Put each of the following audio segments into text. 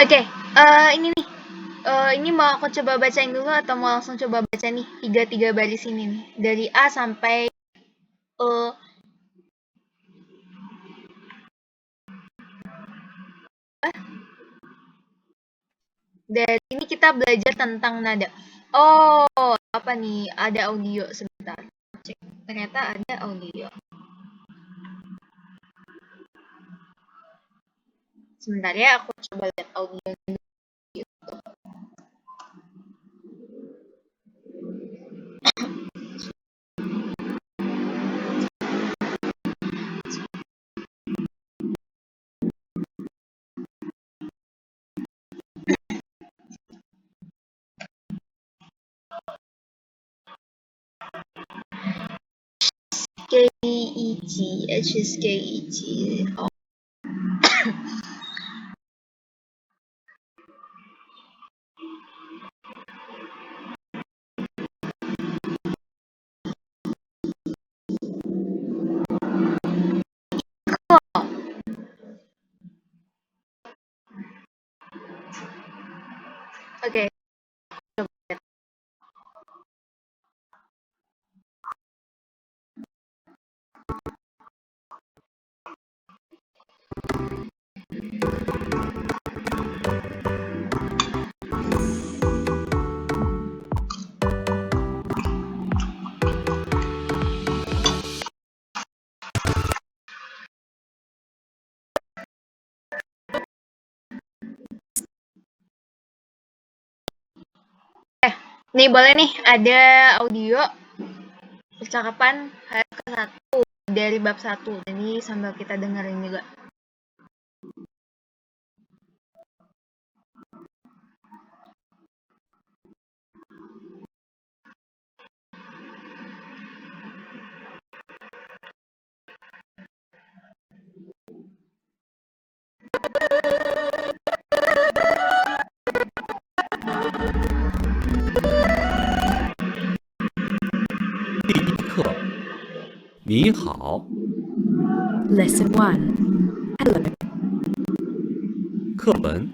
Oke, ini nih. Ini mau aku coba bacain dulu atau mau langsung coba baca nih tiga baris ini nih dari A sampai dari ini kita belajar tentang nada. Oh, apa nih? Ada audio sebentar. Cek. Ternyata ada audio. Sebentar ya, aku coba lihat audio. K-E-G, H-S-K-E-G. Oh. Oke. Nih boleh nih ada audio percakapan ke-1 dari bab 1. Jadi sambil kita dengerin juga. Lesson 1. Hello. 课文。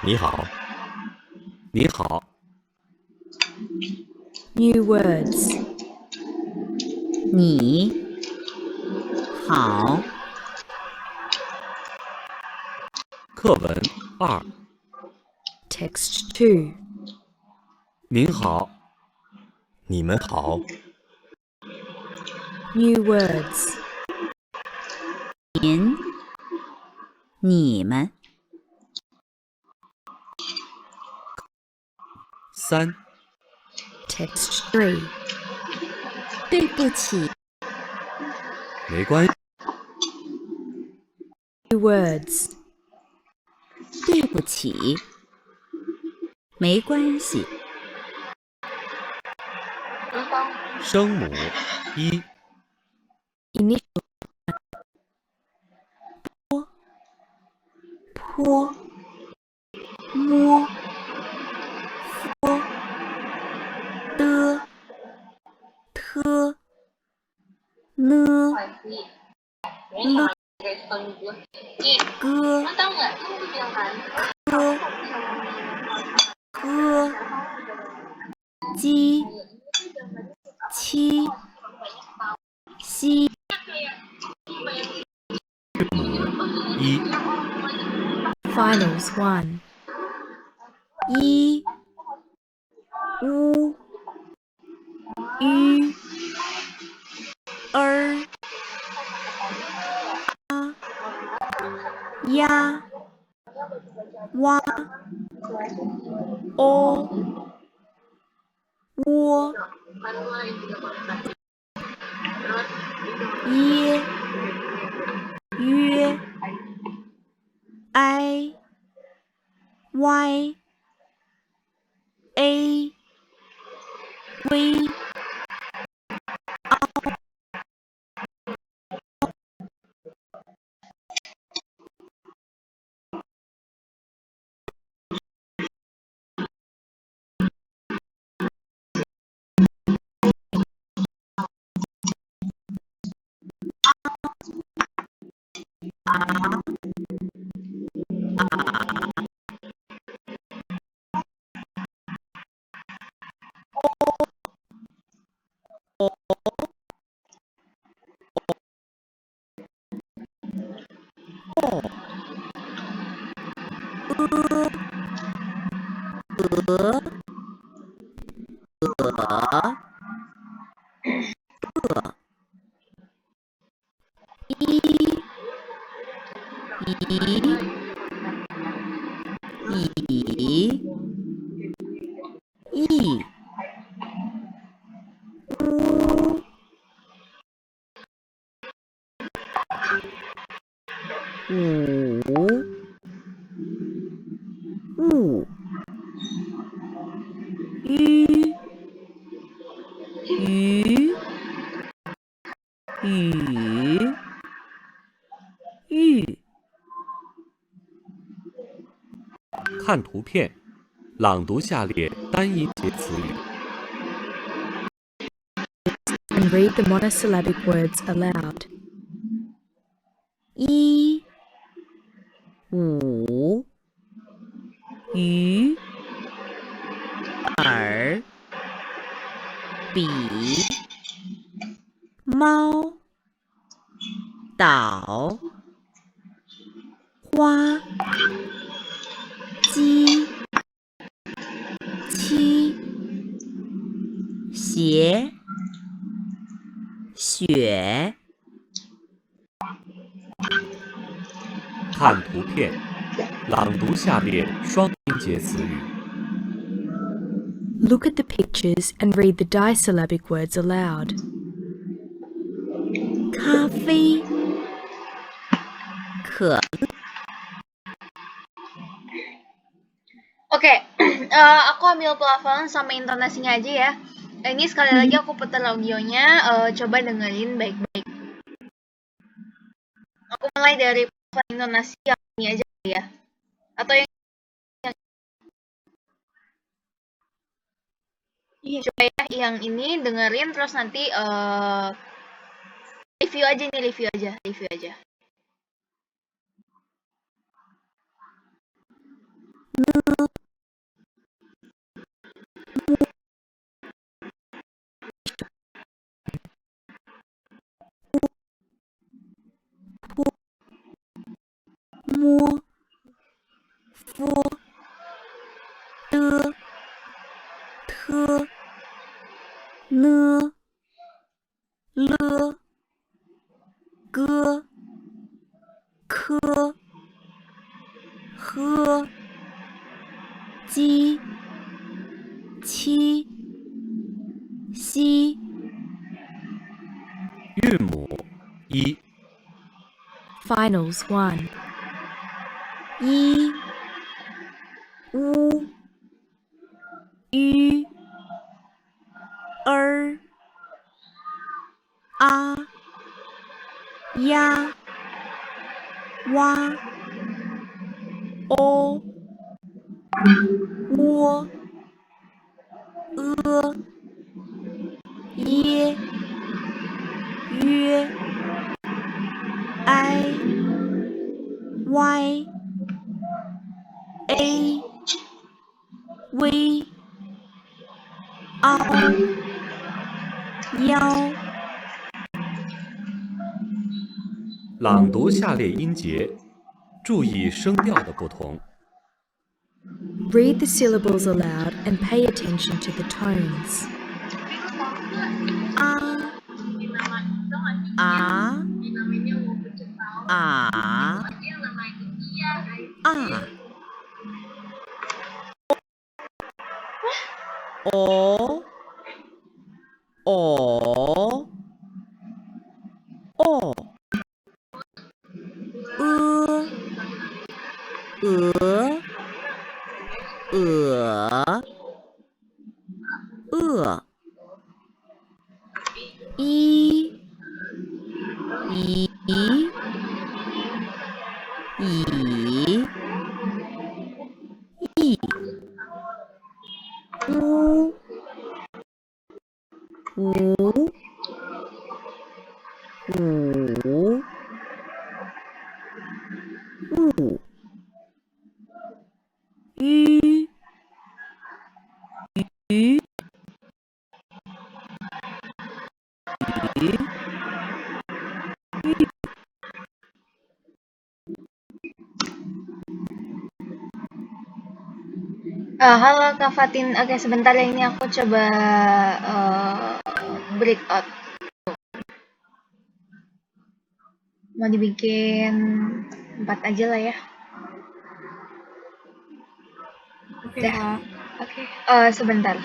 你好，你好。 New words. 你好，课文2。 Text 2. 您好，你们好。 New words. 你们3。 Text 3. 对不起，没关系。 New words. 对不起，没关系。声母1。 Initial. 坡，摸，佛，的，特，呢，了，哥，科，呵，鸡，七，西。 1。 Finals 1. 一，乌，吁，儿，啊，呀，哇，哦，窝，耶，约，I, Y, A, 微。一，乌，五，物，鱼，雨，玉。看图片，朗读下列单音节词语。 and read the monosyllabic words aloud. 一，五，鱼，耳，笔，猫，岛，花，鸡，七，鞋，雪。看图片，朗读下列双音节词语。 Look at the pictures and read the disyllabic words aloud. 咖啡，可 Oke, aku ambil pelafalan sama intonasinya aja ya. Ini sekali lagi aku putar audionya, coba dengerin baik-baik. Aku mulai dari pelafalan intonasi yang ini aja ya. Atau yang coba ya, yang ini dengerin terus nanti review aja. Mua, phu, tơ, thơ, nơ, lơ, gơ, khơ, hơ, chi, chi, xi. 韵母一， Finals 1. 一，乌，鱼，儿，啊，呀，哇，哦，窝，耶，约，哀，歪。A 微凹腰朗读下列音节，注意声调的不同。 Read the syllables aloud and pay attention to the tones. 啊啊啊啊哦哦哦鹅一乌五物鱼 Halo Kak Fatin, oke sebentar ya ini aku coba break out. Mau dibikin 4 aja lah ya. Oke, Dah. Kak. Oke. Sebentar.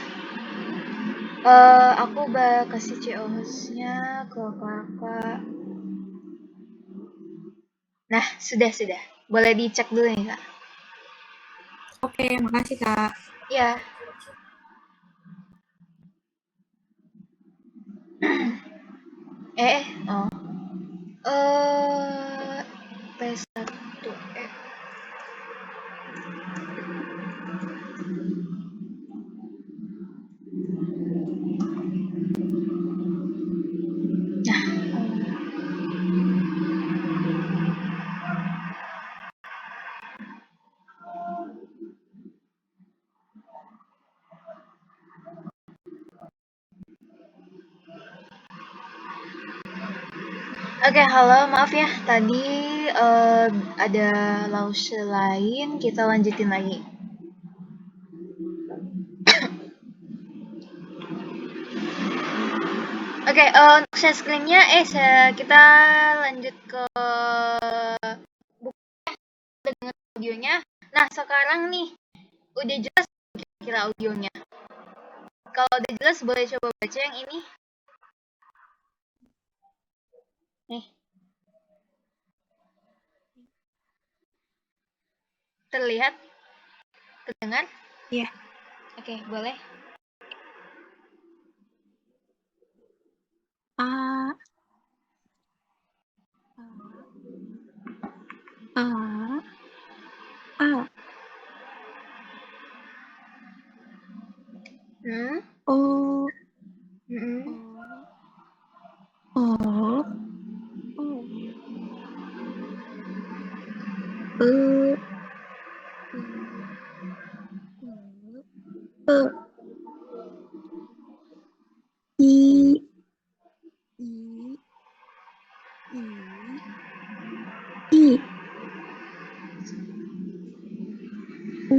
Aku kasih CO host-nya ke kakak. Nah, sudah. Boleh dicek dulu nih, Kak. Oke, makasih, Kak. Ya. Oh. P1. Oke, halo, maaf ya. Tadi ada lause lain, kita lanjutin lagi. Oke, untuk share screen-nya, kita lanjut ke bukunya, dengan audionya. Nah, sekarang nih, udah jelas kira-kira audionya. Kalau udah jelas, boleh coba baca yang ini. Nih. Terlihat? Terdengar? Iya. Oke, boleh. A. A. A. O. O. O. E. I. I. U.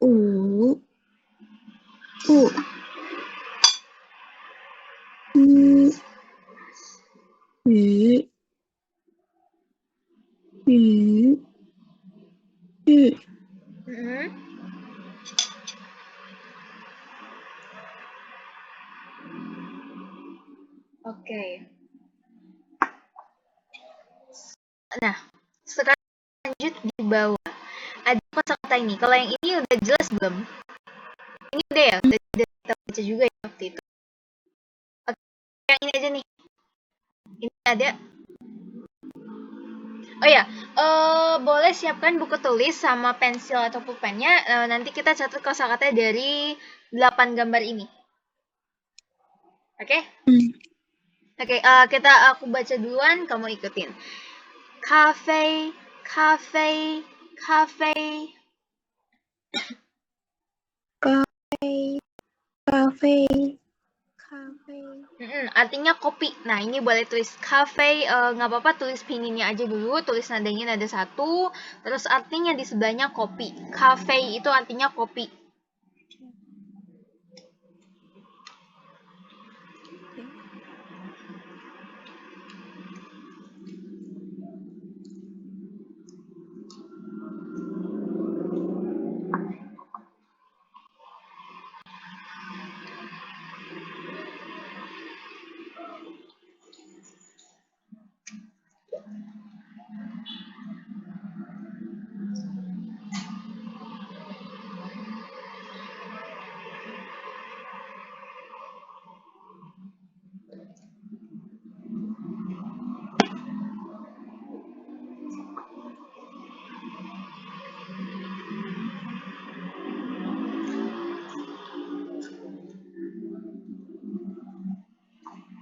U. U. Ü. Ü. Ü. Oke. Nah, sekarang lanjut di bawah. Ada kosakata ini. Kalau yang ini udah jelas belum? Ini udah ya, udah kita baca juga ya waktu itu. Oke, yang ini aja nih. Ini ada. Oh ya, boleh siapkan buku tulis sama pensil atau pulpennya. Nanti kita catat kosakata dari 8 gambar ini. Oke? Oke, aku baca duluan, kamu ikutin. Cafe, cafe, cafe. Cafe. Artinya kopi. Nah, ini boleh tulis cafe, nggak apa-apa tulis pinginnya aja dulu, tulis nadanya nada 1, terus artinya di sebelahnya kopi. Cafe itu artinya kopi.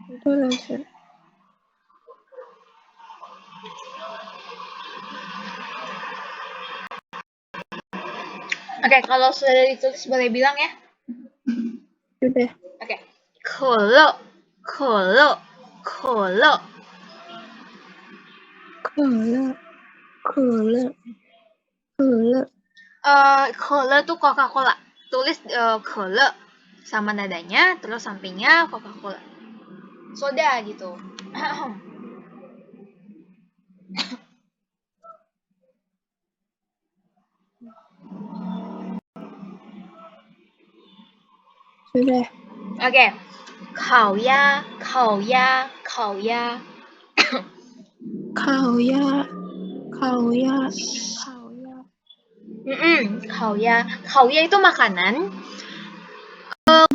Itu langsung. Oke, kalau sudah ditulis boleh bilang ya. Sudah. Oke. Kolo, kolo, kolo. Cola. Cola. Cola. Kolo tuh Coca-Cola. Tulis kolo sama nadanya, terus sampingnya Coca-Cola. Soda gitu. Sudah. Oke. Khảo ya, khảo ya, khảo ya. Khảo ya. Khảo ya. Khảo ya. Khảo ya. Khảo ya itu makanan.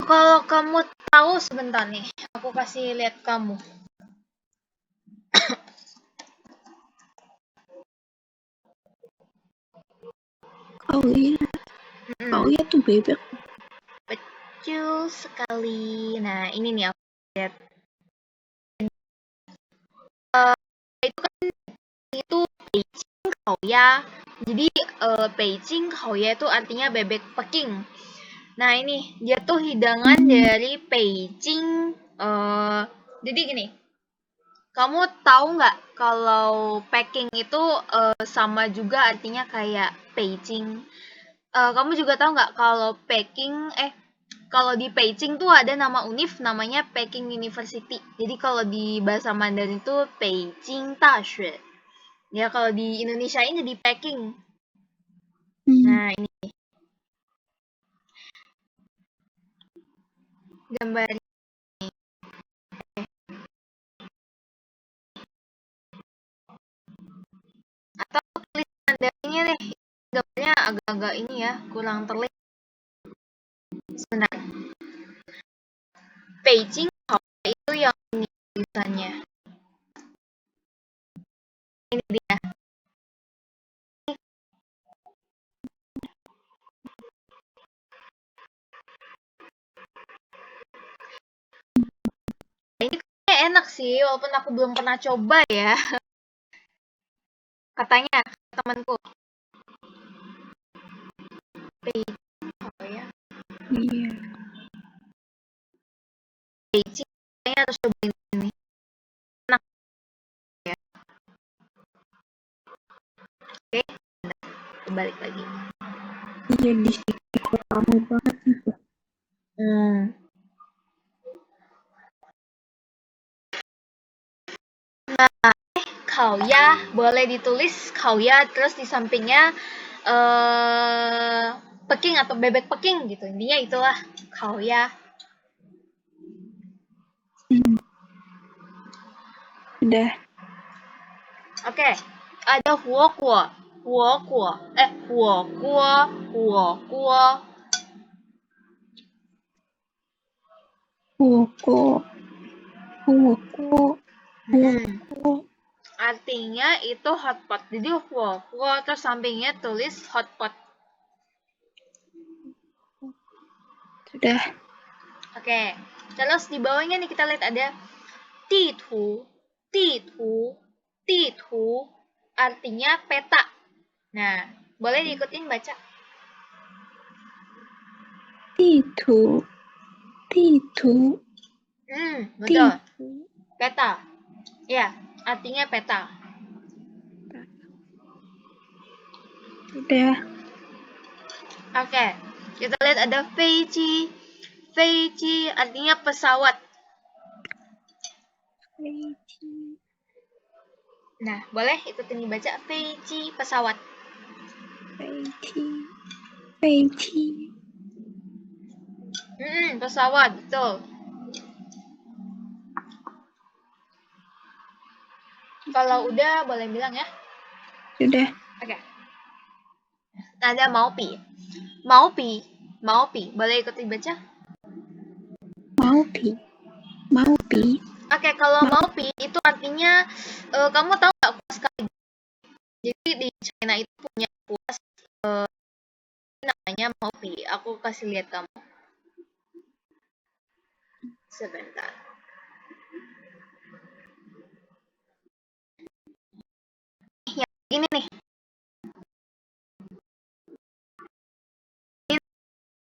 Kalau kamu tahu sebentar nih, aku kasih lihat kamu. Khảo ya. Khảo ya tuh bebek. Betul sekali. Nah, ini nih aku lihat. Itu kan itu Beijing khảo ya. Jadi Beijing khảo ya itu artinya bebek Peking. Nah, ini dia tuh hidangan dari Beijing. Jadi gini, kamu tahu nggak kalau Peking itu sama juga artinya kayak Beijing. Kamu juga tahu nggak kalau kalau di Beijing tuh ada nama univ namanya Peking University. Jadi kalau di bahasa Mandarin itu Beijing Daxue. Ya kalau di Indonesia ini di Peking. Nah, ini gambar atau tulis Mandarinnya deh. Gambarnya agak-agak ini ya, kurang terlihat. Sebentar. Beijing itu yang ini tulisannya. Ini dia. Ini kayaknya enak sih, walaupun aku belum pernah coba ya. Katanya temanku. Beijing ya. Iya. Beijing kayaknya harus cobain ini. Enak ya. Oke, balik lagi. Iya di sini kok kamu banget gitu. Nah, khảo ya boleh ditulis khảo ya terus di sampingnya Peking atau bebek Peking gitu. Intinya itulah khảo ya. Udah. Oke, ada huo kuo. Huo kuo. Huo kuo. Huo kuo. Huoko. Huoko. Huoko. Artinya itu hotpot. Jadi huo kuo terus sampingnya tulis hotpot. Sudah. Oke, terus di bawahnya nih kita lihat ada titu, titu, titu, artinya peta. Nah, boleh diikutin baca. Titu. Titu. Betul. Titu. Peta. Ya, artinya peta. Sudah. Oke, kita lihat ada feiji. Feiji artinya pesawat. Feiji. Nah, boleh ikutin dibaca feiji pesawat. Feiji. Feiji. Pesawat, betul. Kalau udah boleh bilang ya. Sudah. Oke. Ada maupi. Maupi. Maupi. Boleh ikutin baca? Maupi. Maupi. Oke, kalau maupi itu artinya kamu tahu nggak kuas kaligrafi? Jadi di China itu punya kuas namanya maupi. Aku kasih lihat kamu. Sebentar. Yang ini nih.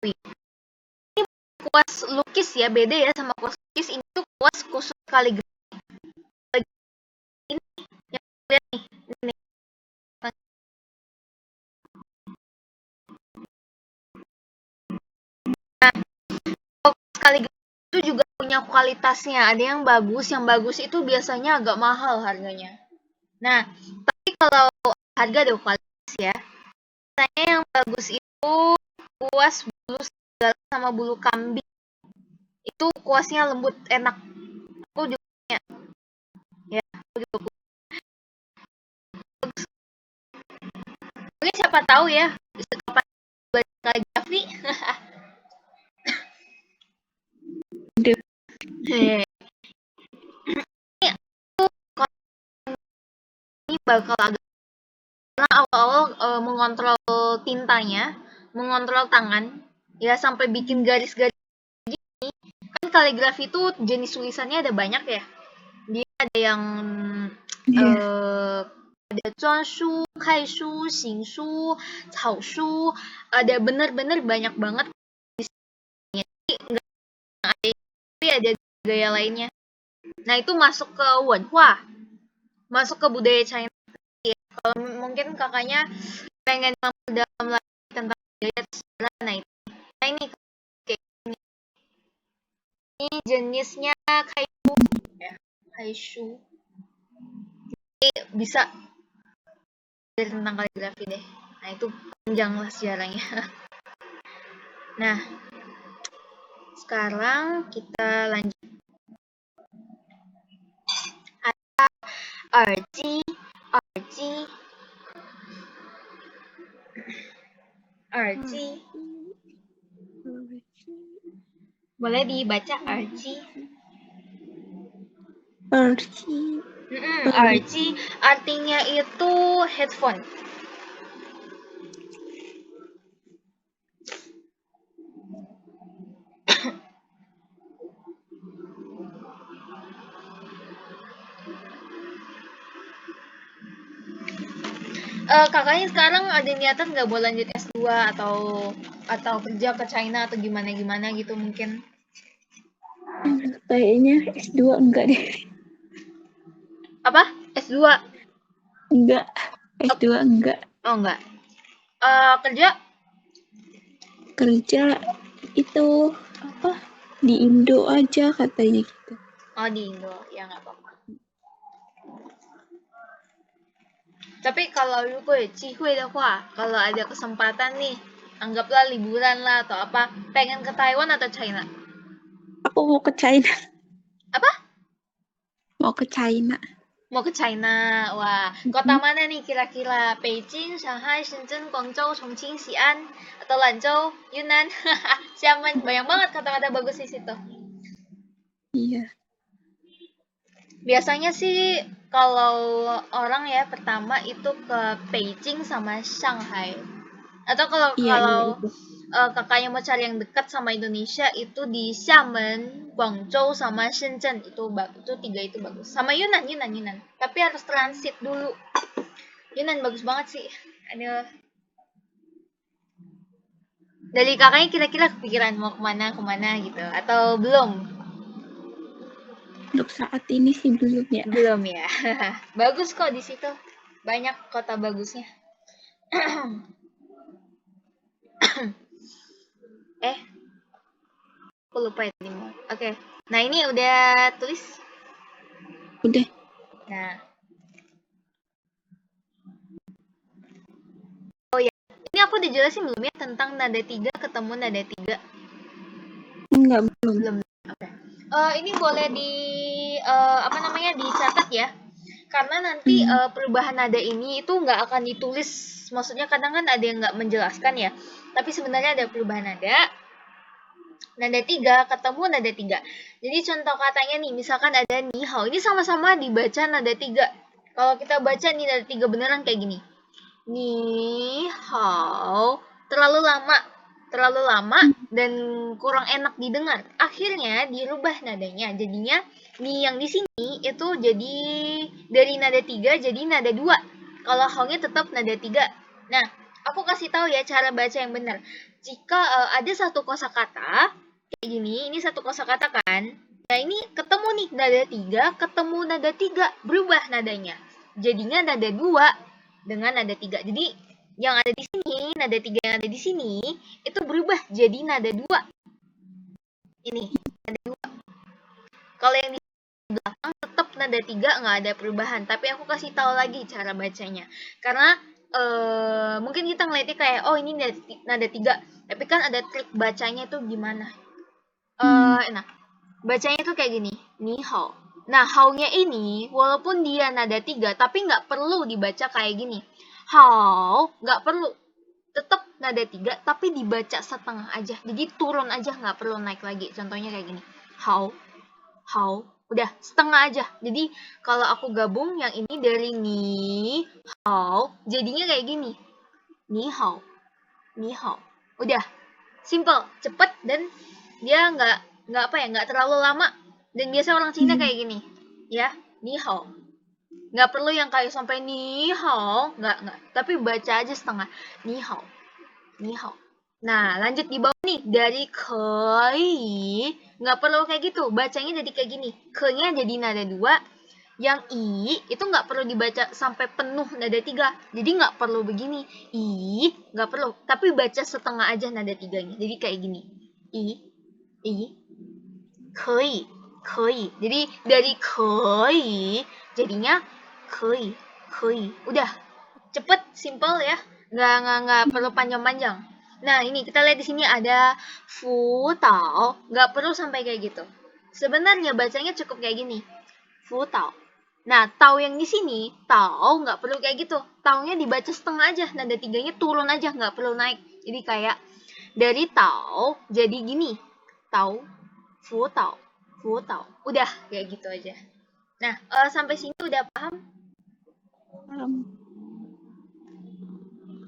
Ini kuas lukis ya, beda ya sama kuas lukis. Ini tuh kuas khusus kaligrafi. Ini yang lihat nih. Ini. Nah, kuas kaligrafi itu juga punya kualitasnya. Ada yang bagus itu biasanya agak mahal harganya. Nah, tapi kalau harga ada kualitas ya. Biasanya yang bagus itu kuas bulu serigala sama bulu kambing. Itu kuasnya lembut, enak. Aku juga punya. Ya, aku juga punya. Mungkin siapa tahu ya, bisa kapan belajar kaligrafi. Udah. Ini ini bakal agak karena awal-awal mengontrol tintanya, mengontrol tangan, ya sampai bikin garis-garis. Kan kaligrafi itu jenis tulisannya ada banyak ya. Dia ada yang Iya. ada Zuanshu, Kaishu, Xingsu, Caoshu, ada bener-bener banyak banget di sini. Tapi ada gaya lainnya. Nah itu masuk ke Wenhua, masuk ke budaya China. Kalau mungkin kakaknya pengen dalam lagi tentang budaya sejarah, nah ini kayak ini. Ini jenisnya Kaishu, ya. Kaishu. Jadi bisa belajar tentang kaligrafi deh. Nah itu panjang lah sejarahnya. Nah sekarang kita lanjut. Ada Erji, Erji, Erji. Boleh dibaca Erji. Erji. Erji artinya itu headphone. Kakaknya sekarang ada niatan nggak mau lanjut S2 atau kerja ke China atau gimana gitu mungkin? Kayaknya S2 enggak deh. Apa? S2? Enggak. S2 enggak. Oh enggak. Kerja? Kerja itu apa? Di Indo aja katanya gitu. Oh di Indo, ya nggak apa-apa. Tapi kalau如果有机会的话, kalau ada kesempatan nih, anggaplah liburan lah atau apa, pengen ke Taiwan atau China? Aku mau ke China. Apa? Mau ke China. Mau ke China, wah, kota mana nih kira-kira? Beijing, Shanghai, Shenzhen, Guangzhou, Chongqing, Xi'an, atau Lanzhou, Yunnan, Xiamen, banyak banget kata-kata bagus di situ. Iya. Biasanya sih kalau orang ya pertama itu ke Beijing sama Shanghai. Atau kalau Iya itu. kakaknya mau cari yang dekat sama Indonesia itu di Xiamen, Guangzhou sama Shenzhen itu tiga itu bagus. Sama Yunnan. Tapi harus transit dulu. Yunnan bagus banget sih. Aduh. Dari kakaknya kira-kira kepikiran mau kemana gitu atau belum? Untuk saat ini sih belum ya. Belum ya. Bagus kok di situ. Banyak kota bagusnya. Aku lupa ini. Oke. Nah, ini udah tulis. Udah. Nah. Oh ya, ini aku udah jelasin belum ya tentang nada 3 ketemu nada 3? Enggak, belum. Belum. Oke. Ini boleh dicatat ya. Karena nanti perubahan nada ini itu nggak akan ditulis. Maksudnya kadang kan ada yang nggak menjelaskan ya. Tapi sebenarnya ada perubahan nada. Nada 3 ketemu nada 3. Jadi contoh katanya nih, misalkan ada ni hao. Ini sama-sama dibaca nada 3. Kalau kita baca nih nada 3 beneran kayak gini. Ni hao. Terlalu lama dan kurang enak didengar. Akhirnya dirubah nadanya. Jadinya ni yang di sini itu jadi dari nada 3 jadi nada 2. Kalau hao-nya tetap nada 3. Nah, aku kasih tahu ya cara baca yang benar. Jika ada satu kosakata kayak gini, ini satu kosakata kan? Nah, ini ketemu nih nada 3, ketemu nada 3, berubah nadanya. Jadinya nada 2 dengan nada 3. Jadi yang ada di sini, nada 3 yang ada di sini itu berubah jadi nada 2. Ini nada 2. Kalau yang di belakang tetap nada nada 3 nggak ada perubahan, tapi aku kasih tahu lagi cara bacanya. Karena mungkin kita ngeliatnya kayak, oh ini nada 3, tapi kan ada trik bacanya tuh gimana. Nah, bacanya tuh kayak gini, ni hao. Nah, hao-nya ini, walaupun dia nada 3, tapi nggak perlu dibaca kayak gini. Hao, nggak perlu. Tetap nada 3, tapi dibaca setengah aja. Jadi turun aja, nggak perlu naik lagi. Contohnya kayak gini. Hao, hao. Udah, setengah aja. Jadi, kalau aku gabung yang ini dari ni, hao, jadinya kayak gini. Ni hao, ni hao. Udah, simple, cepet, dan dia nggak terlalu lama. Dan biasa orang Cina kayak gini, ya, ni hao. Nggak perlu yang kayak sampai ni hao, nggak. Tapi baca aja setengah, ni hao, ni hao. Nah, lanjut di bawah nih, dari kei, nggak perlu kayak gitu, bacanya jadi kayak gini. Ke-nya jadi nada 2, yang i itu nggak perlu dibaca sampai penuh nada 3. Jadi nggak perlu begini, i, nggak perlu. Tapi baca setengah aja nada 3-nya, jadi kayak gini, i, kei, kei. Jadi dari kei jadinya kei, kei. Udah, cepet, simple ya, nggak perlu panjang-panjang. Nah, ini kita lihat di sini ada fu tao, nggak perlu sampai kayak gitu. Sebenarnya bacanya cukup kayak gini, fu tao. Nah, tao yang di sini, tao nggak perlu kayak gitu. Tao-nya dibaca setengah aja, nada 3-nya turun aja, nggak perlu naik. Jadi kayak dari tao jadi gini, tao, fu tao, fu tao. Udah, kayak gitu aja. Nah, sampai sini udah paham?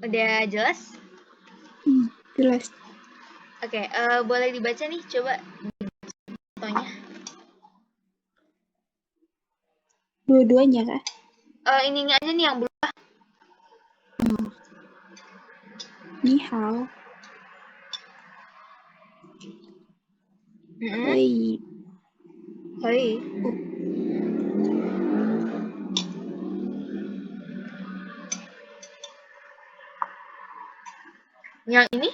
Udah jelas? Jelas. Oke, boleh dibaca nih, coba contohnya. Dua-duanya kah? Ininya aja nih yang berubah. Ni hao, kei, Hai. Yang ini?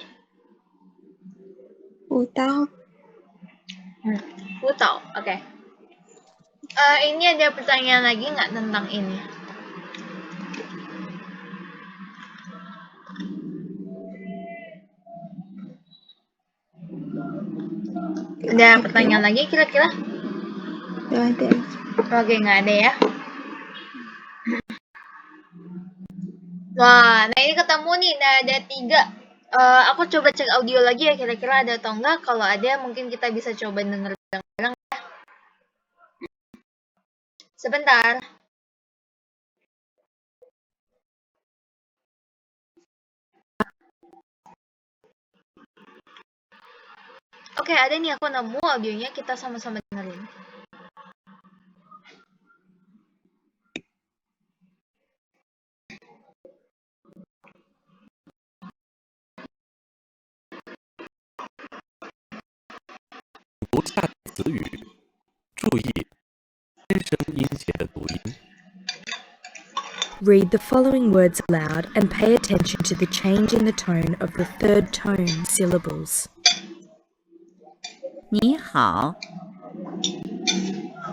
fu tao, Fu tao, oke. Ini ada pertanyaan lagi nggak tentang ini? Ada pertanyaan lagi kira-kira? nggak ada. Oke, nggak ada ya. Wah, nah ini ketemu nih, ada 3. Aku coba cek audio lagi ya, kira-kira ada atau enggak. Kalau ada, mungkin kita bisa coba denger bareng-bareng ya. Sebentar. Oke, ada nih, aku nemu audionya, kita sama-sama dengerin. Read the following words aloud and pay attention to the change in the tone of the third tone syllables. 你好，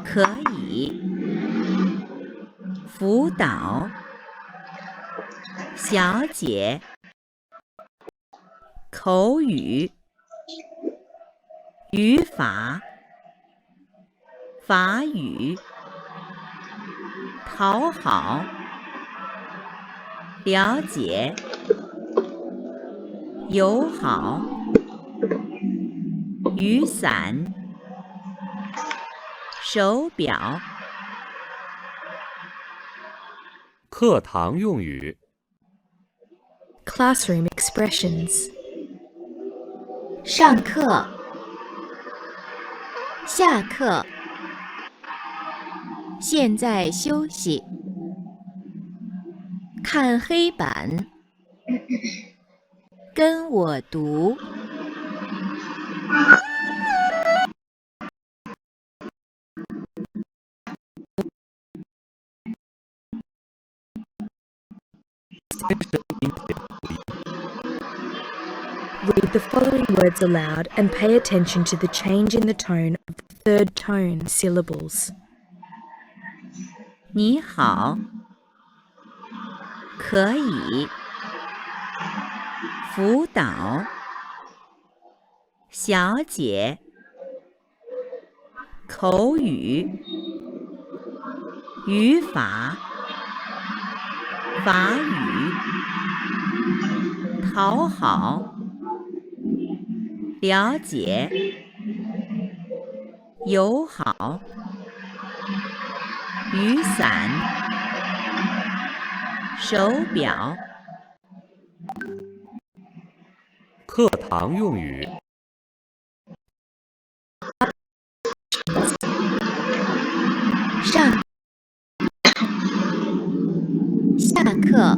可以辅导小姐口语、语法、法语，讨好、了解、友好、雨伞、手表。课堂用语。 Classroom expressions. 上课、下课、现在休息、看黑板、跟我读。Read the following words aloud and pay attention to the change in the tone of the third tone syllables. 你好，可以，辅导，小姐，口语，语法，法语，讨好，了解，友好，雨伞，手表，课堂用语。上，下课，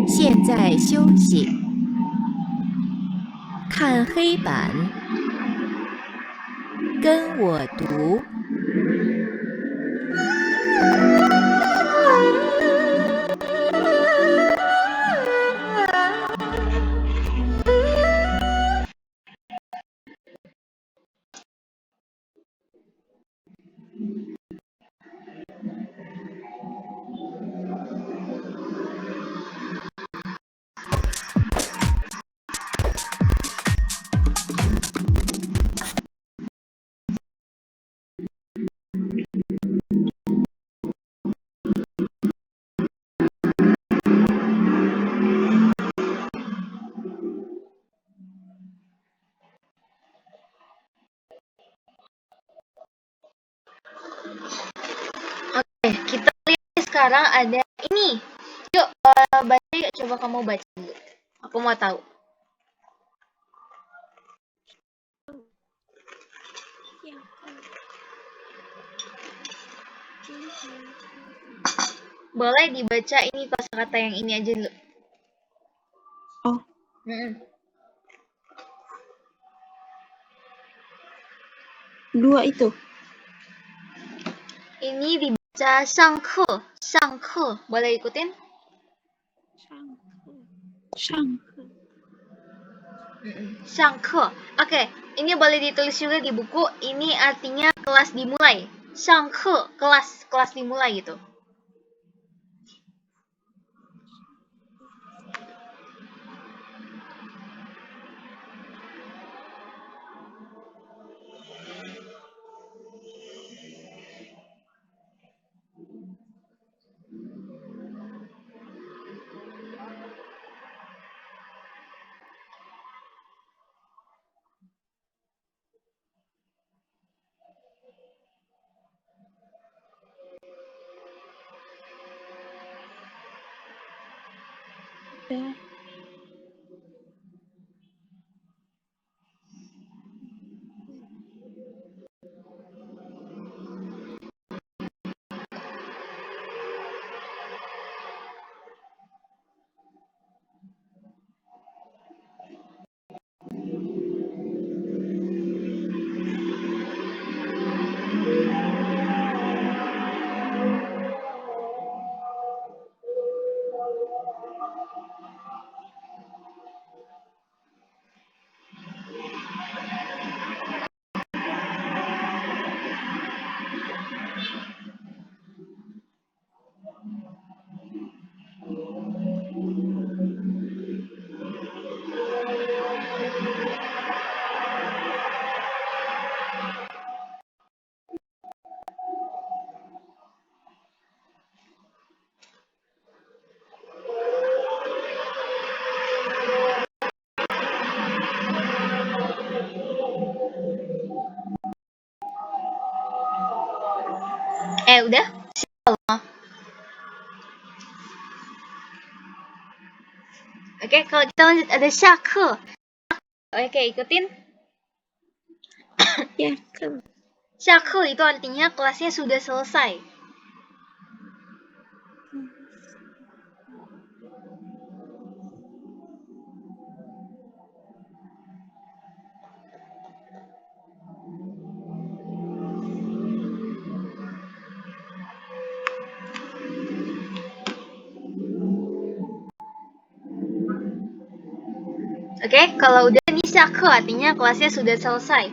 现在休息，看黑板，跟我读。Oke, kita lihat sekarang ada ini. Yuk, baca yuk. Coba kamu baca dulu. Aku mau tahu. Boleh dibaca ini kosakata yang ini aja dulu. Oh, dua itu. Ini dibaca sangke. Sangke. Boleh ikutin? Sangke. Sangke. Oke, ini boleh ditulis juga di buku. Ini artinya kelas dimulai. Sangke, kelas dimulai gitu. Udah. Udah? Oke, kalau kita lanjut ada syake. Oke, ikutin. Ya, Syake itu artinya kelasnya sudah selesai. Oke, kalau udah nih syake artinya kelasnya sudah selesai.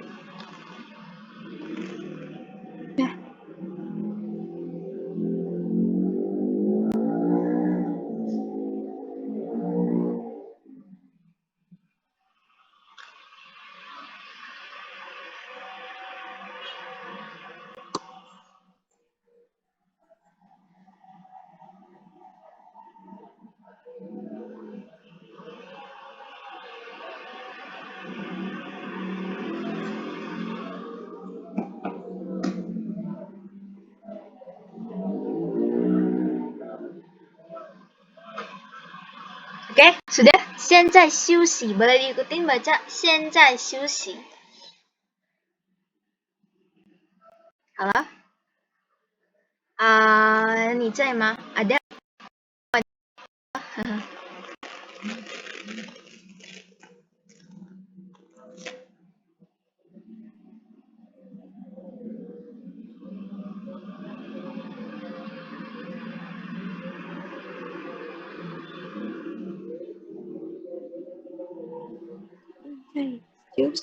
Oke, sudah? 现在休息. Boleh diikutin baca 现在休息. Halo? 你在吗? Ada? Hai, Jus.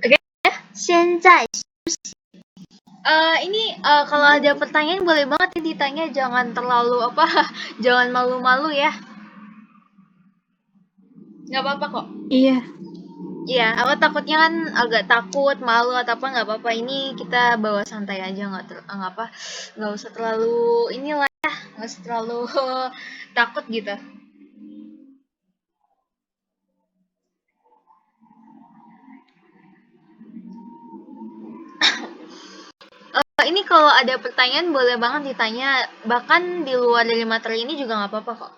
Oke, 现在 ini kalau ada pertanyaan boleh banget ya ditanya, jangan terlalu jangan malu-malu ya. Nggak apa-apa kok. Iya, Iya, aku takutnya kan agak takut, malu atau apa, nggak apa-apa. Ini kita bawa santai aja, nggak usah terlalu inilah ya, nggak usah terlalu takut gitu. Ini kalau ada pertanyaan boleh banget ditanya, bahkan di luar dari materi ini juga nggak apa-apa kok.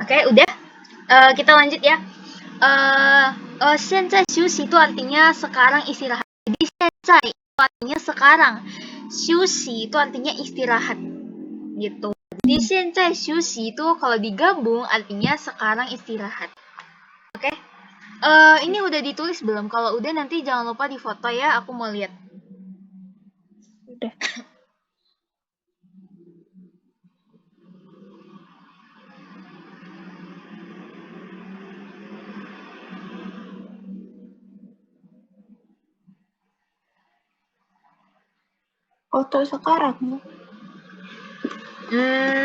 Oke, udah. Kita lanjut ya. 现在休息 itu artinya sekarang istirahat. Jadi 现在 itu artinya sekarang. 休息 itu artinya istirahat. Gitu. Jadi 现在休息 itu kalau digabung artinya sekarang istirahat. Oke. Ini udah ditulis belum? Kalau udah nanti jangan lupa difoto ya, aku mau lihat. udah. Foto sekarang.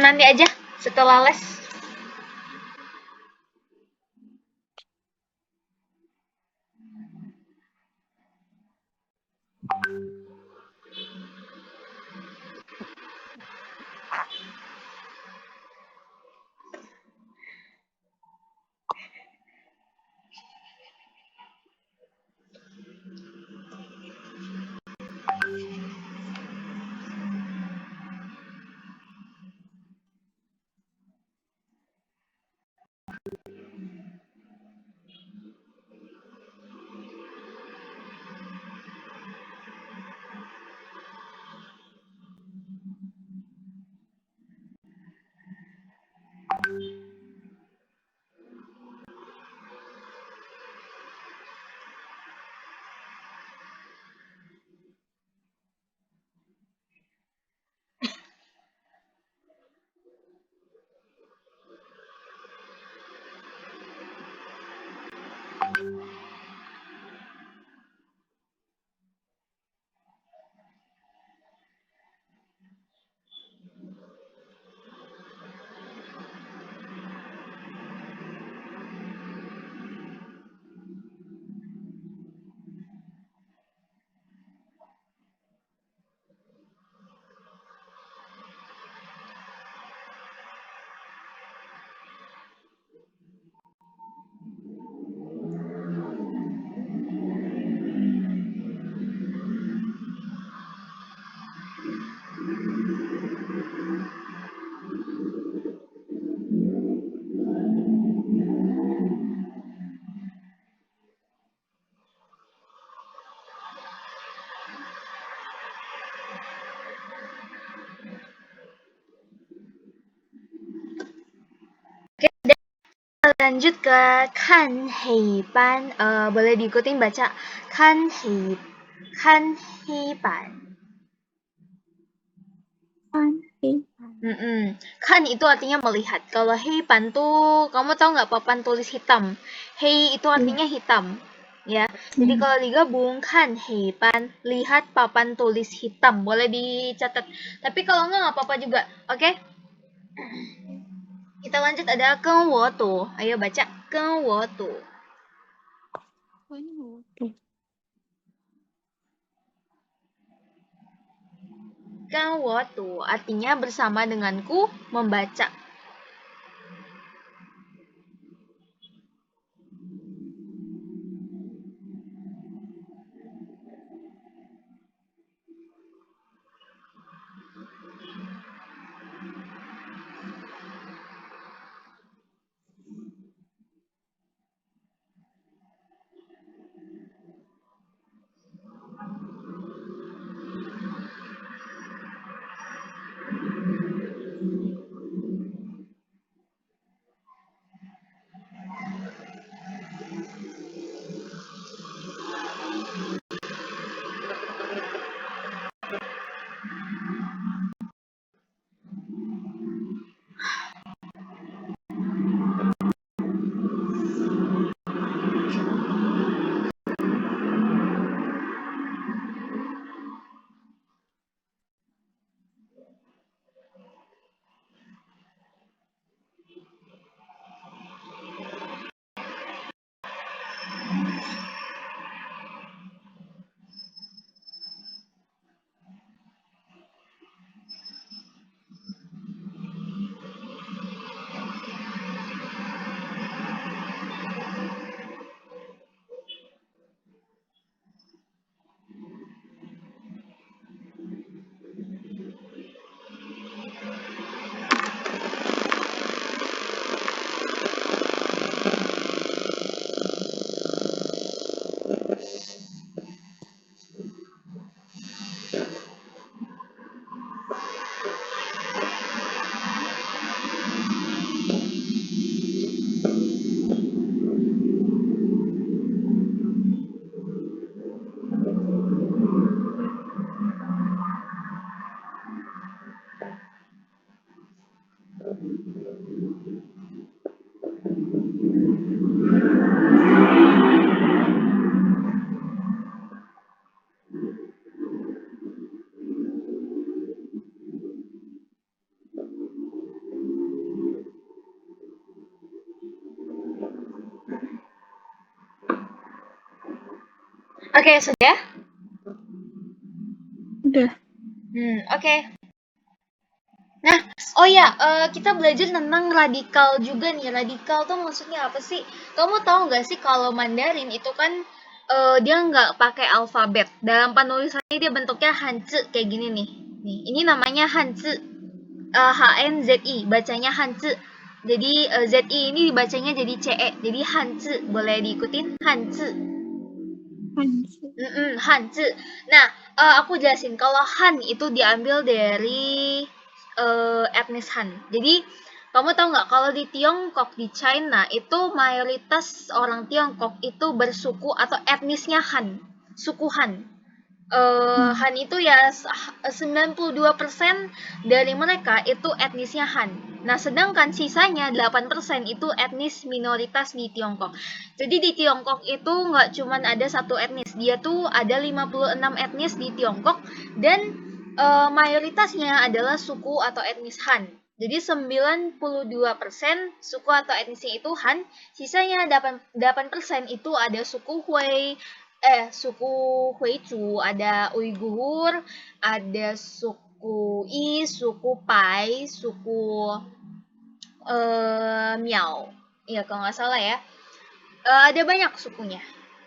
Nanti aja setelah les. Oke, kita lanjut ke kan hei ban. Boleh diikutin baca kan hei ban. Kan itu artinya melihat. Kalau hei pan tuh kamu tahu nggak papan tulis hitam? Hei itu artinya hitam, ya. Jadi kalau digabung kan hei pan, lihat papan tulis hitam. Boleh dicatat. Tapi kalau nggak apa-apa juga. Oke? Kita lanjut ada gen wo tu. Ayo baca gen wo tu. Gen wo tu artinya bersama denganku membaca. Oke, sudah? Udah. Oke. Nah, oh ya, kita belajar tentang radikal juga nih. Radikal tuh maksudnya apa sih? Kamu tahu nggak sih kalau Mandarin itu kan dia nggak pakai alfabet. Dalam penulisannya dia bentuknya Hanzi kayak gini nih. Nih, ini namanya Hanzi. HNZI, bacanya Hanzi. Jadi ZI ini dibacanya jadi CE. Jadi Hanzi, boleh diikutin? Hanzi. Hanzi. Hanzi. Nah, aku jelasin kalau Han itu diambil dari etnis Han. Jadi kamu tahu nggak kalau di Tiongkok, di China itu mayoritas orang Tiongkok itu bersuku atau etnisnya Han, suku Han. Han itu ya 92% dari mereka itu etnisnya Han. Nah, sedangkan sisanya 8% itu etnis minoritas di Tiongkok. Jadi di Tiongkok itu nggak cuma ada satu etnis, dia tuh ada 56 etnis di Tiongkok dan mayoritasnya adalah suku atau etnis Han. Jadi 92% suku atau etnisnya itu Han, sisanya 8% itu ada suku Hui, suku Huizu, ada Uighur, ada suku Yi, suku Pai, suku Miao. Ya kalau nggak salah ya. Ada banyak sukunya.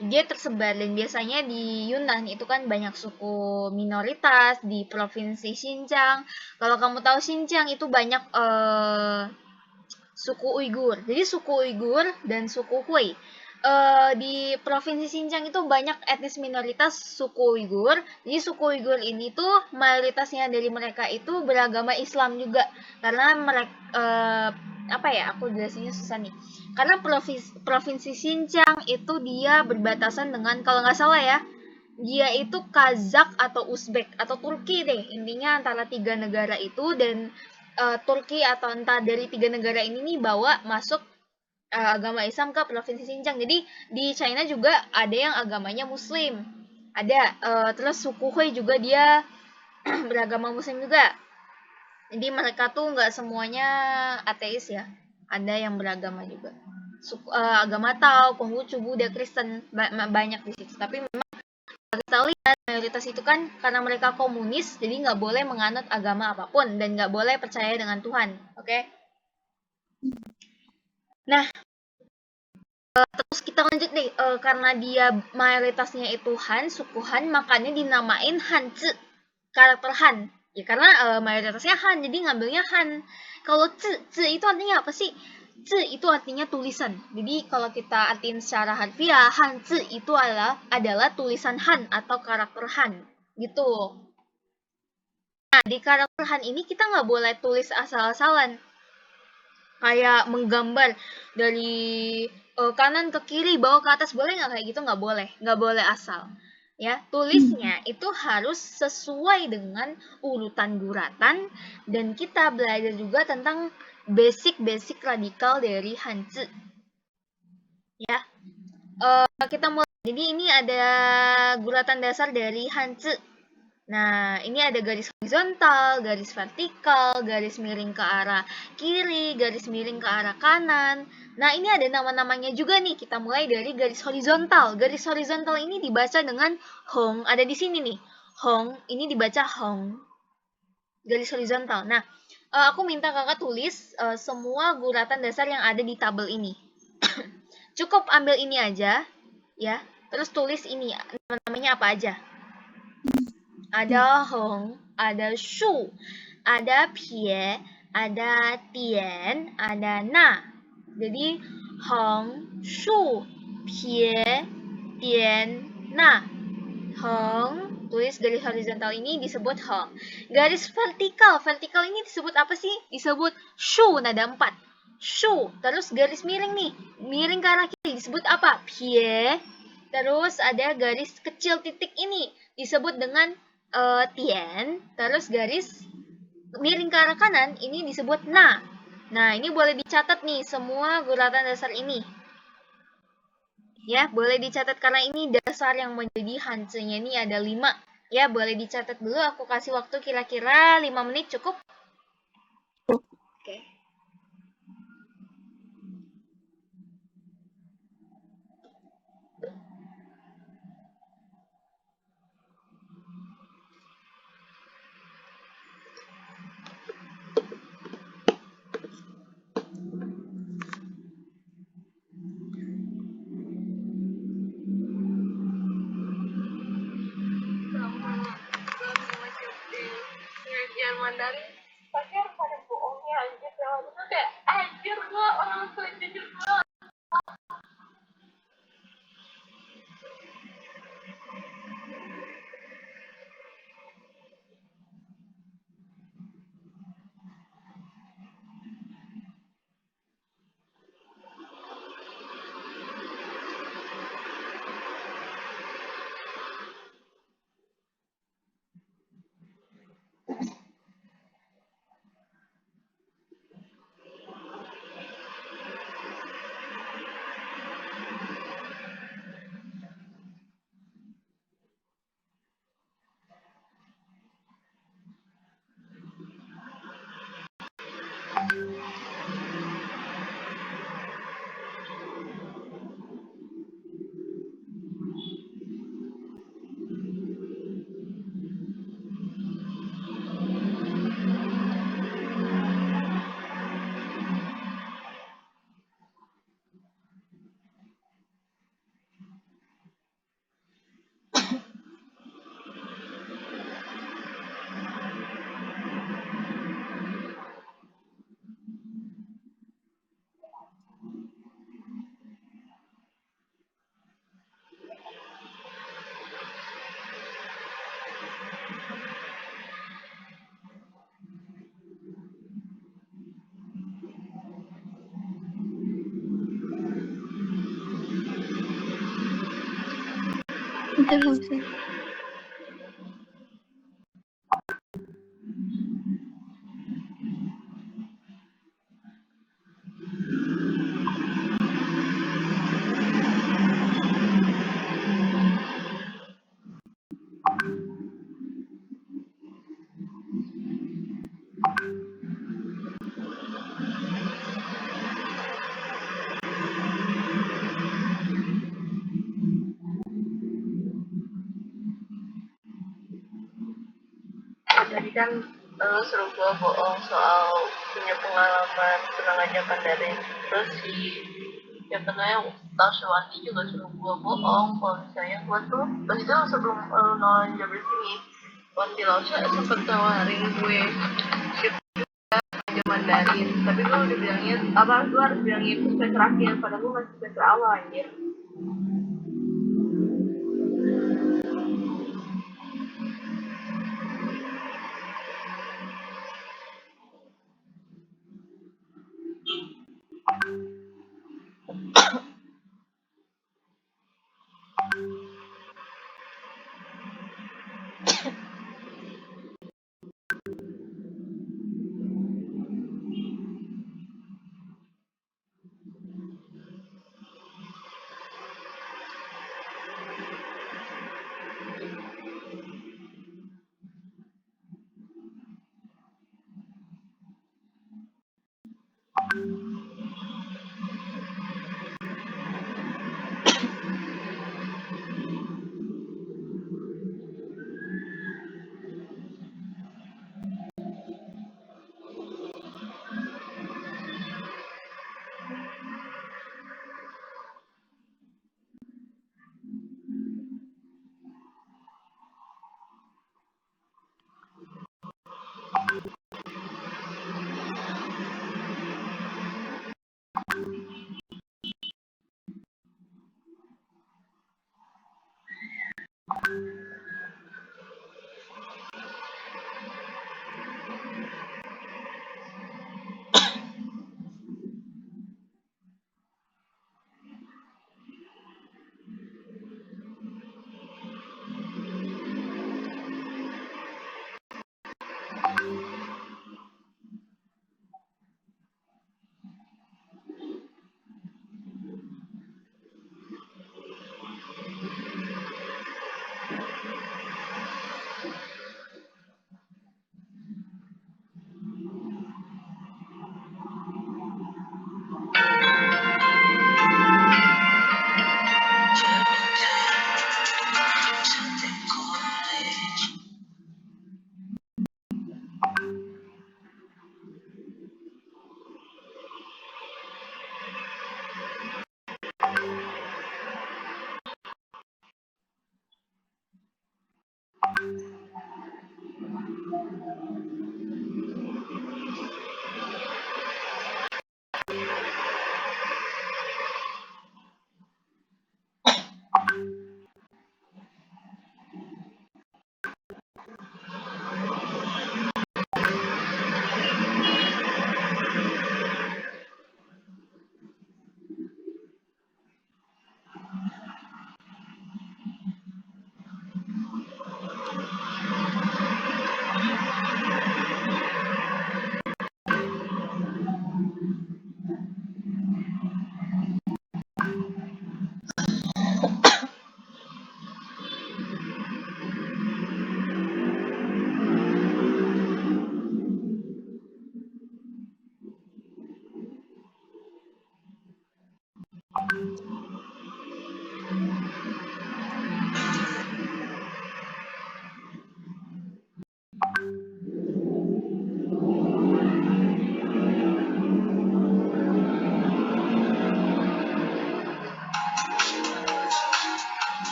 Dia tersebar dan biasanya di Yunnan itu kan banyak suku minoritas di provinsi Xinjiang. Kalau kamu tahu Xinjiang itu banyak suku Uighur. Jadi suku Uighur dan suku Hui. Di provinsi Xinjiang itu banyak etnis minoritas suku Uighur. Jadi suku Uighur ini tuh mayoritasnya dari mereka itu beragama Islam juga. Karena mereka apa ya? Aku jelasinnya susah nih. Karena provinsi Xinjiang itu dia berbatasan dengan kalau nggak salah ya, dia itu Kazakh atau Uzbek atau Turki deh. Intinya antara tiga negara itu dan Turki atau entah dari tiga negara ini nih bawa masuk agama Islam ke provinsi Xinjiang. Jadi di China juga ada yang agamanya Muslim. Ada terus suku Hui juga dia beragama Muslim juga. Jadi mereka tuh nggak semuanya ateis ya. Ada yang beragama juga. Agama Tao, Konghucu, Buddha, Kristen banyak di situ. Tapi memang kita lihat mayoritas itu kan karena mereka komunis, jadi nggak boleh menganut agama apapun dan nggak boleh percaya dengan Tuhan. Oke? Nah, terus kita lanjut nih, karena dia mayoritasnya itu Han, suku Han, makanya dinamain Hanzi, karakter Han. Ya karena mayoritasnya Han, jadi ngambilnya Han. Kalau zi itu artinya apa sih? Zi itu artinya tulisan. Jadi kalau kita artiin secara harfiah, Hanzi itu adalah tulisan Han atau karakter Han. Gitu. Nah, di karakter Han ini kita nggak boleh tulis asal-asalan. Kayak menggambar dari kanan ke kiri, bawah ke atas, boleh nggak kayak gitu? Nggak boleh asal. Ya, tulisnya itu harus sesuai dengan urutan guratan dan kita belajar juga tentang basic radikal dari Hanzi. Ya, kita mulai. Jadi ini ada guratan dasar dari Hanzi. Nah, ini ada garis horizontal, garis vertikal, garis miring ke arah kiri, garis miring ke arah kanan. Nah, ini ada nama-namanya juga nih. Kita mulai dari garis horizontal. Garis horizontal ini dibaca dengan Hong. Ada di sini nih. Hong, ini dibaca Hong. Garis horizontal. Nah, aku minta kakak tulis semua guratan dasar yang ada di tabel ini. Cukup ambil ini aja, ya. Terus tulis ini, namanya apa aja. Ada Hong, ada Shu, ada Pie, ada Tian, ada Na. Jadi Hong, Shu, Pie, Tian, Na. Hong, tulis garis horizontal ini disebut Hong. Garis vertikal ini disebut apa sih? Disebut Shu, nada 4. Shu, terus garis miring nih, miring ke arah kiri disebut apa? Pie. Terus ada garis kecil titik ini disebut dengan Tian, terus garis miring ke arah kanan ini disebut Na. Nah, ini boleh dicatat nih semua guratan dasar ini. Ya, boleh dicatat karena ini dasar yang menjadi Hanzi-nya ini ada 5. Ya, boleh dicatat dulu, aku kasih waktu kira-kira 5 menit cukup? Oke. Ada Ustaz. Tadi kan suruh gue bohong soal punya pengalaman pernah ngajak Mandarin. Terus si yang tengahnya Taswati juga suruh gue bohong kalau misalnya gue tuh pas itu sebelum nolain job sini Wanti Lausa sempet nawarin gue ngajak Mandarin, tapi gue udah bilangnya apa gue harus bilangnya itu semester akhir, padahal gue masih semester awal anjir.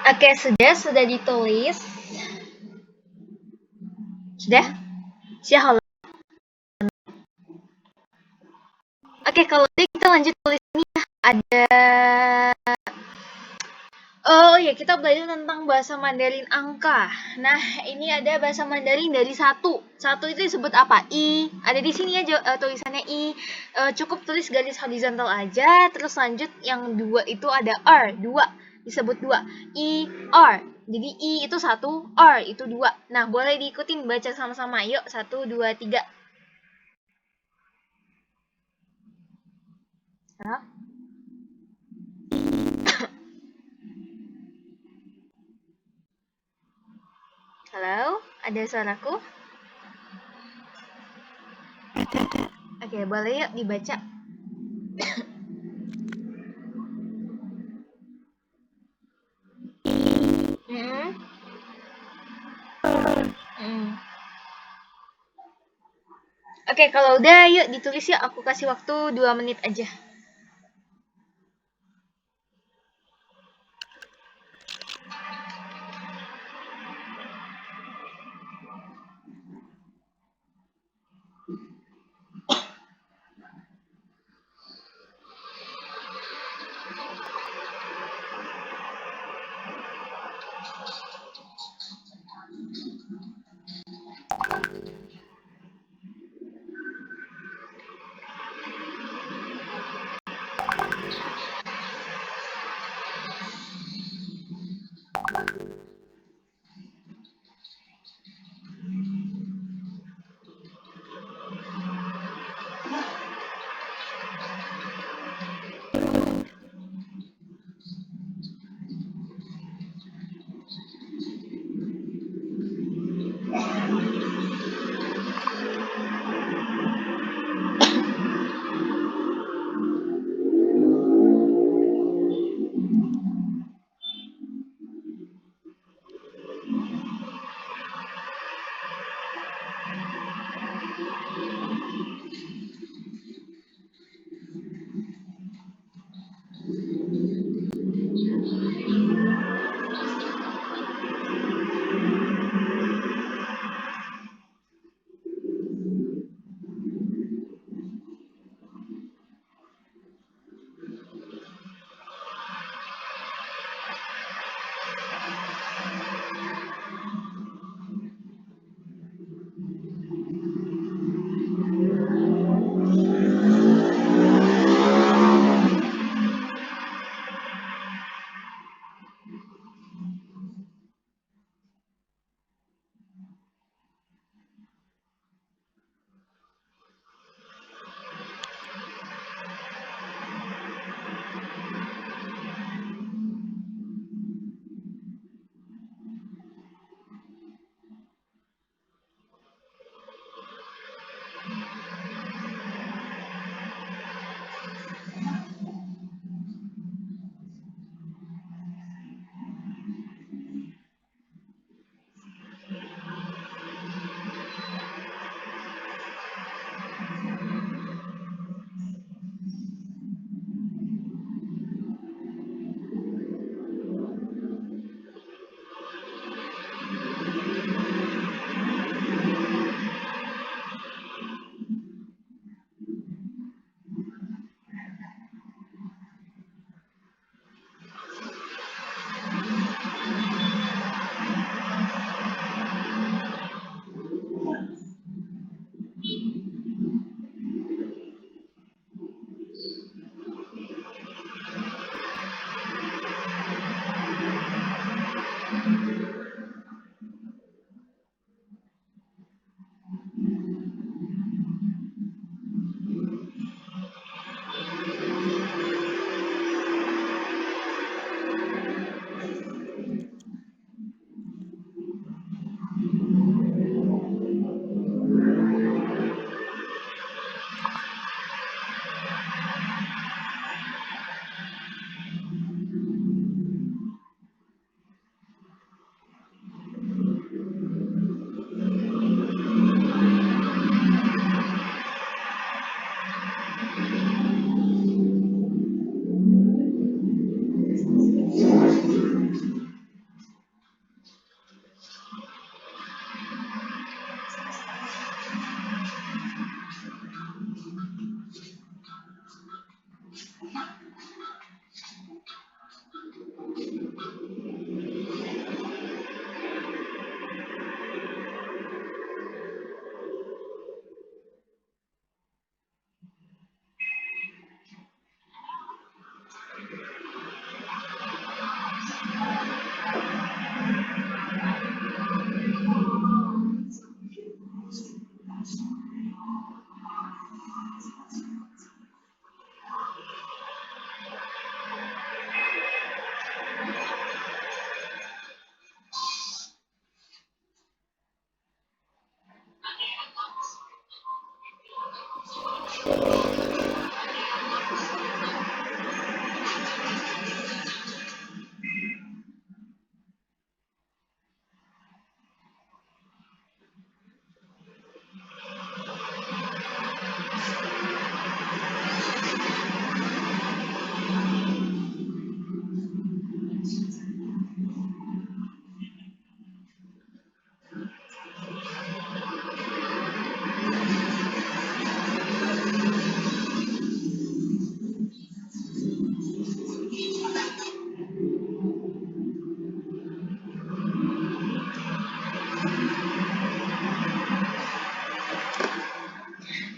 Oke, sudah ditulis. Sudah? Halo. Oke, kalau udah kita lanjut tulis ini ya. Ada Oh ya, kita belajar tentang bahasa Mandarin angka. Nah, ini ada bahasa Mandarin dari satu. Satu itu disebut apa? I. Ada di sini ya tulisannya I. Cukup tulis garis horizontal aja. Terus lanjut yang dua itu ada R. Dua. Disebut dua. I, R. Jadi I itu satu, R itu dua. Nah, boleh diikutin baca sama-sama. Yuk, 1, 2, 3. Halo? Halo, ada suaraku? Ada. Oke, boleh yuk dibaca. Hmm. Oke, kalau udah yuk ditulis ya. Aku kasih waktu 2 menit aja.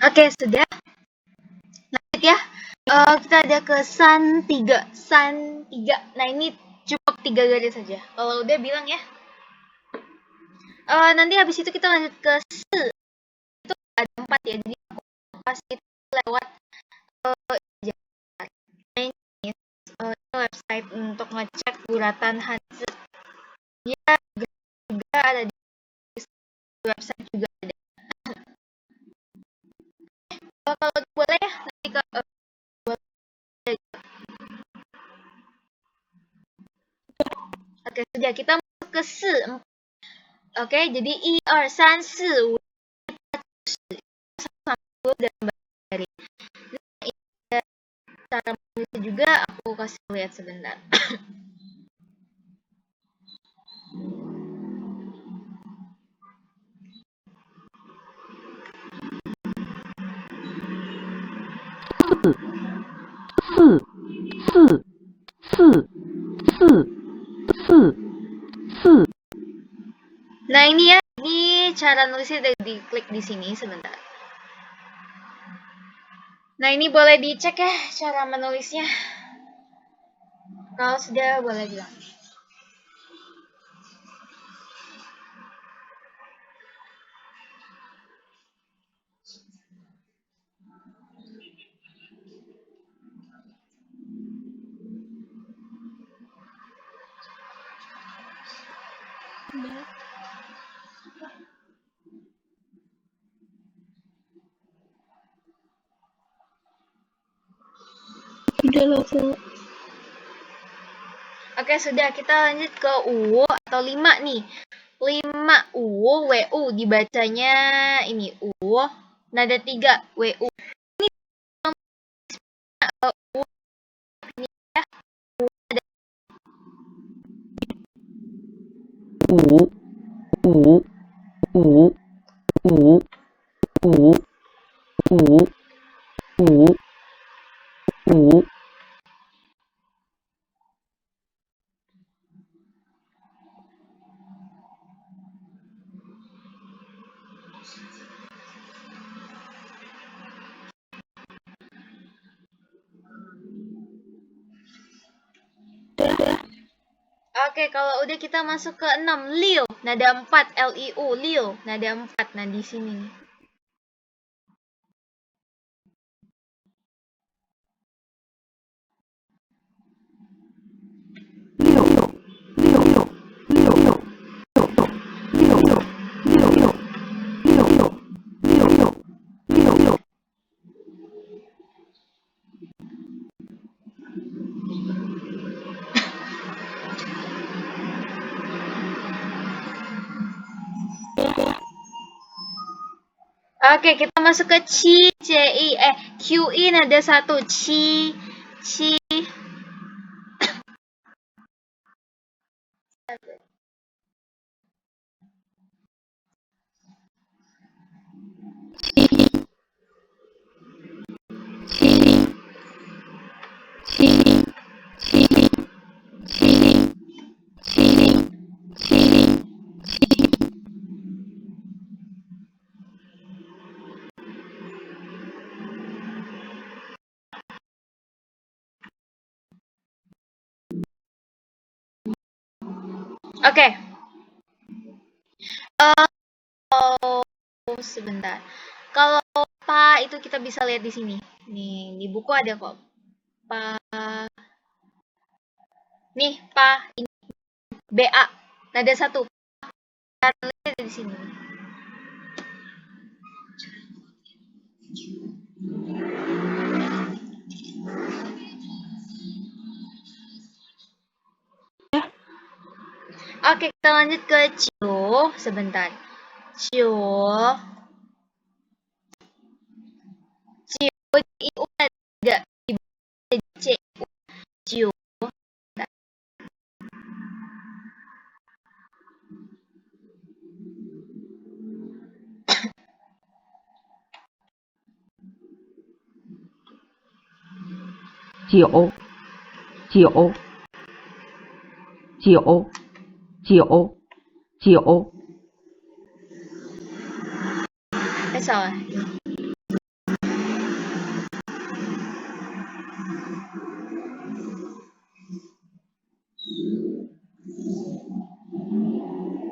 Oke, sudah. Lanjut ya. Kita ada ke San 3. San 3. Nah, ini cukup 3 garis saja. Kalau udah bilang ya. Nanti habis itu kita lanjut ke Se. Itu ada 4 ya. Jadi aku pasti lewat ini website untuk ngecek bulatan Hanzi. Dia juga ada di website juga ada. Kalau boleh ya nanti ke Oke, sudah kita masuk ke Se. Oke, jadi I, 2, 3, 4, 5, 6, 7, 8, 9, 10 dan dari. Nah, cara menulisnya juga aku kasih lihat sebentar. Nah, ini ya, ini cara nulisnya udah diklik di sini sebentar. Nah, ini boleh dicek ya cara menulisnya. Kalau sudah boleh bilang. Udah langsung. Oke, sudah. Kita lanjut ke U atau 5 nih. 5 U, WU dibacanya ini U. Nada 3 WU. Ini U ini ya. Oke, kalau udah kita masuk ke 6 Liu, nada 4 LIU, Liu, nada 4. Nah, di sini. Oke, kita masuk ke QI nada 1 Ci. Oke. Sebentar. Kalau pa itu kita bisa lihat di sini. Nih, di buku ada kok. Pa. Nih, pa ini BA. Nada 1. Lihat di sini. Oke, kita lanjut ke cio. Sebentar. Cio. Cio di u ada di c. Cio. Jiu, jiu, jiu, jiu, jiu. Salah.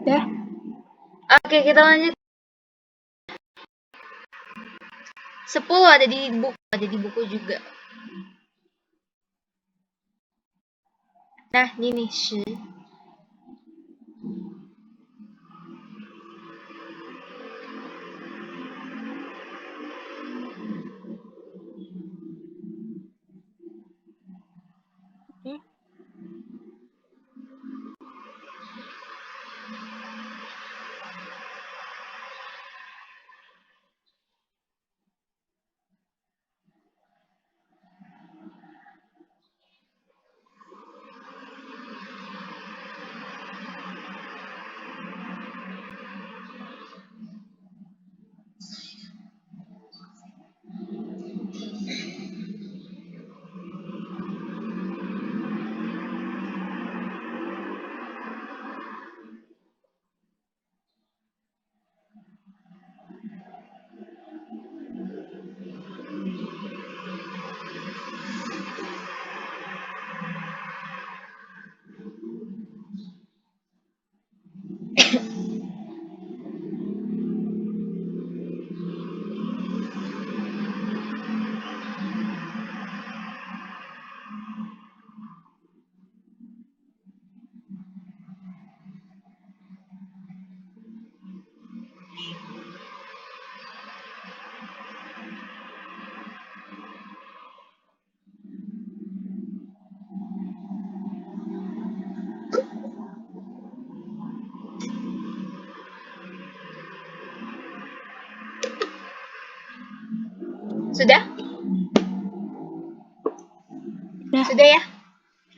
Dah. Oke, kita lanjut. 10 ada di buku juga. Nah, ini nih 10. Sudah? Sudah ya?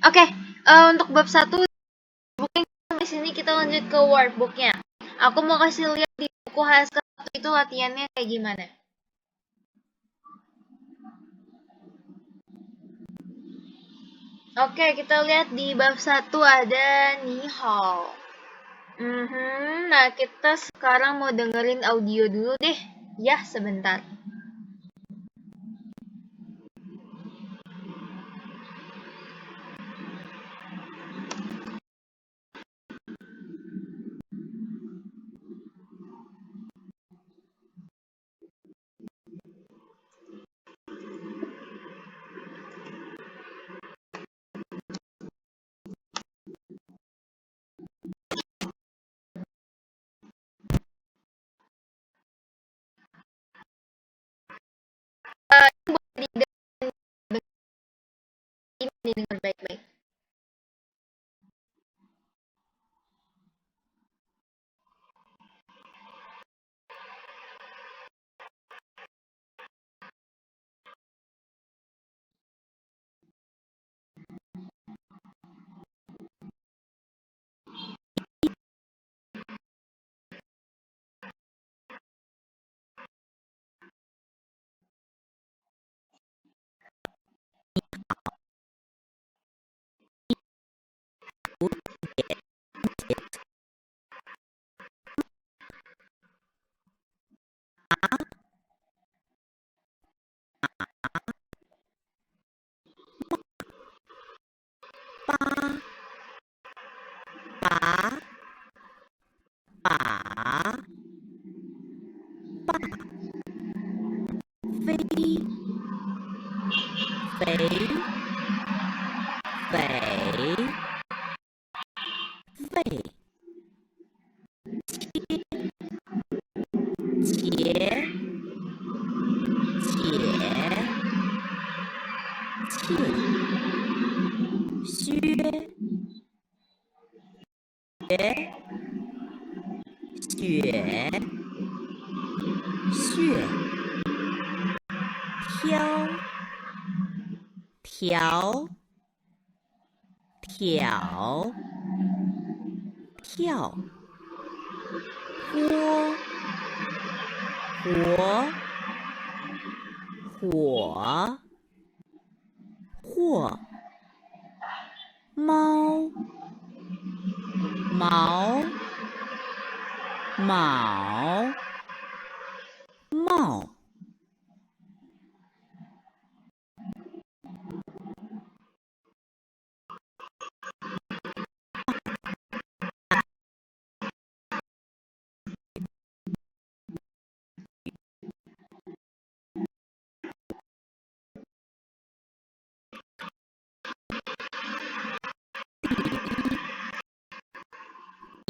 Oke, untuk bab 1 mungkin di sini kita lanjut ke workbooknya. Aku mau kasih lihat di buku HSK 1 itu latihannya kayak gimana. Oke, kita lihat di bab 1 ada ni hao. Nah, kita sekarang mau dengerin audio dulu deh. Ya, sebentar. Ini didengar baik-baik. 雪血挑条挑跳豁活火或猫毛卯帽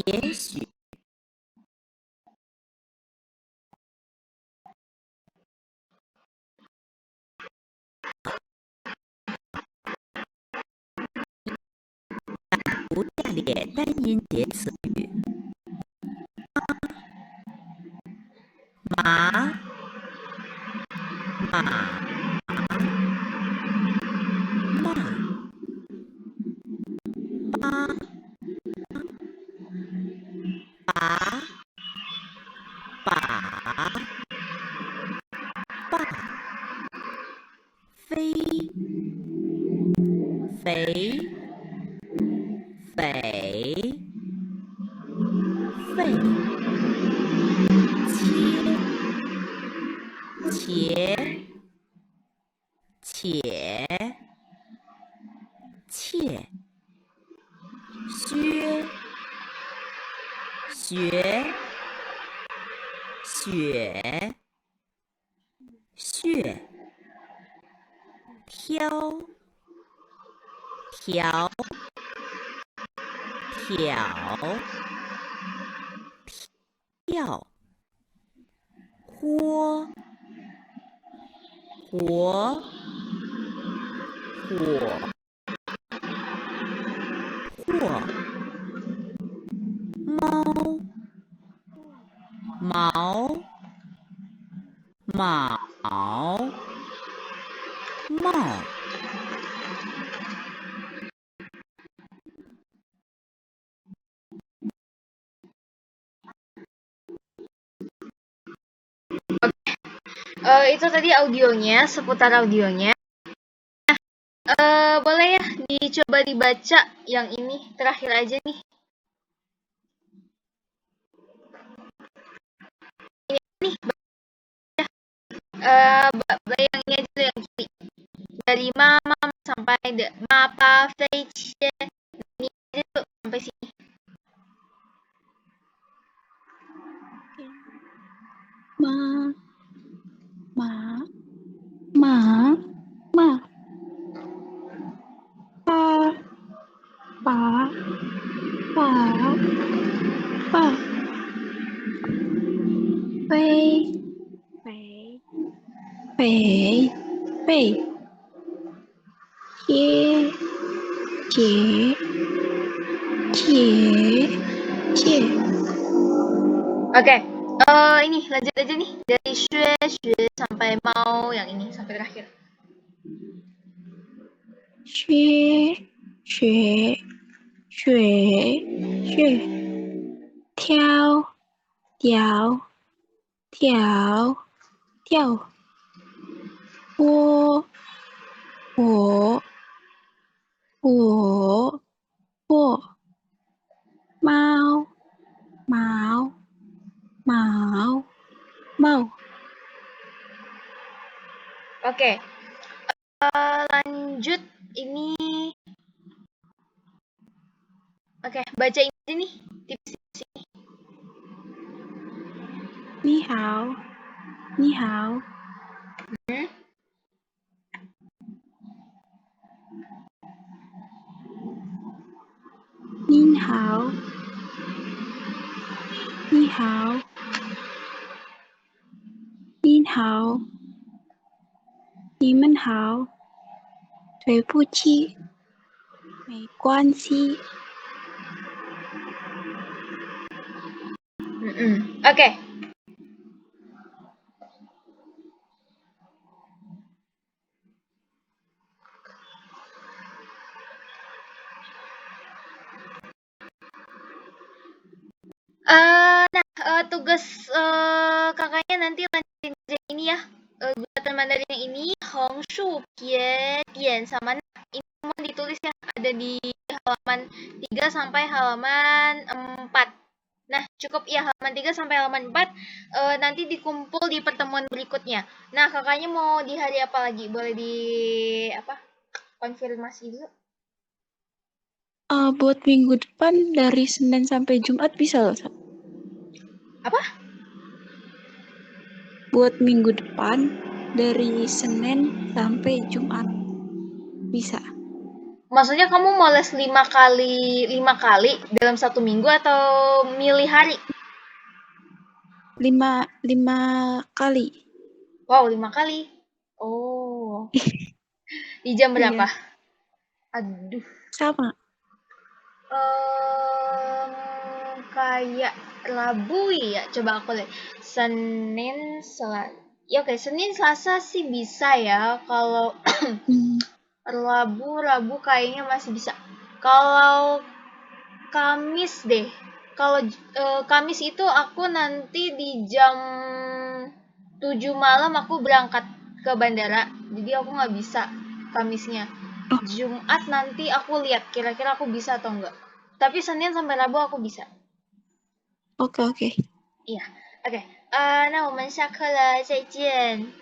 也许不下列单音节词语：马马骂八拔把爸飞肥匪费切且切削学雪血挑条挑跳豁活火或猫毛卯帽Itu tadi audionya, seputar audionya. Boleh ya dicoba dibaca yang ini terakhir aja nih. Ini nih, yang ini aja yang kiri. Dari mama sampai mapa, feicie, ini aja tuh sampai sini. Ma ma ma ma pa pa pa pa飞肥肥费切解切 Oke, ini lanjut aja nih dari xue sampai mau yang ini sampai terakhir. 学学学挑挑挑跳火火火火猫毛毛猫 Oke, lanjut ini. Oke, baca ini aja nih tips-tips ini. 你好你好 你好你好你好你们好对不起没关系 Oke. Tugas kakaknya nanti lanjutin kerja ini ya. Gugatan Mandarin yang ini, Hong Shu, Pie, Dian, sama Nah. Ini semua ditulis ya, ada di halaman 3 sampai halaman 4. Nah, cukup ya halaman 3 sampai halaman 4. Nanti dikumpul di pertemuan berikutnya. Nah, kakaknya mau di hari apa lagi? Boleh di konfirmasi dulu. Buat minggu depan dari Senin sampai Jumat bisa loh, Sa. Apa? Buat minggu depan dari Senin sampai Jumat bisa. Maksudnya kamu mau les 5 kali dalam 1 minggu atau milih hari? 5 kali. Wow, 5 kali. Oh. Di jam berapa? Iya. Aduh. Sama. Kayak Rabu ya. Coba aku lihat. Senin, Selasa. Ya oke, Senin, Selasa sih bisa ya. Kalau Rabu kayaknya masih bisa. Kalau Kamis deh. Kalau Kamis itu aku nanti di jam 7 malam aku berangkat ke bandara. Jadi aku nggak bisa Kamisnya. Jumat nanti aku lihat kira-kira aku bisa atau enggak. Tapi Senin sampai Rabu aku bisa. Oke. Iya. Oke. 那我们下课了，再见。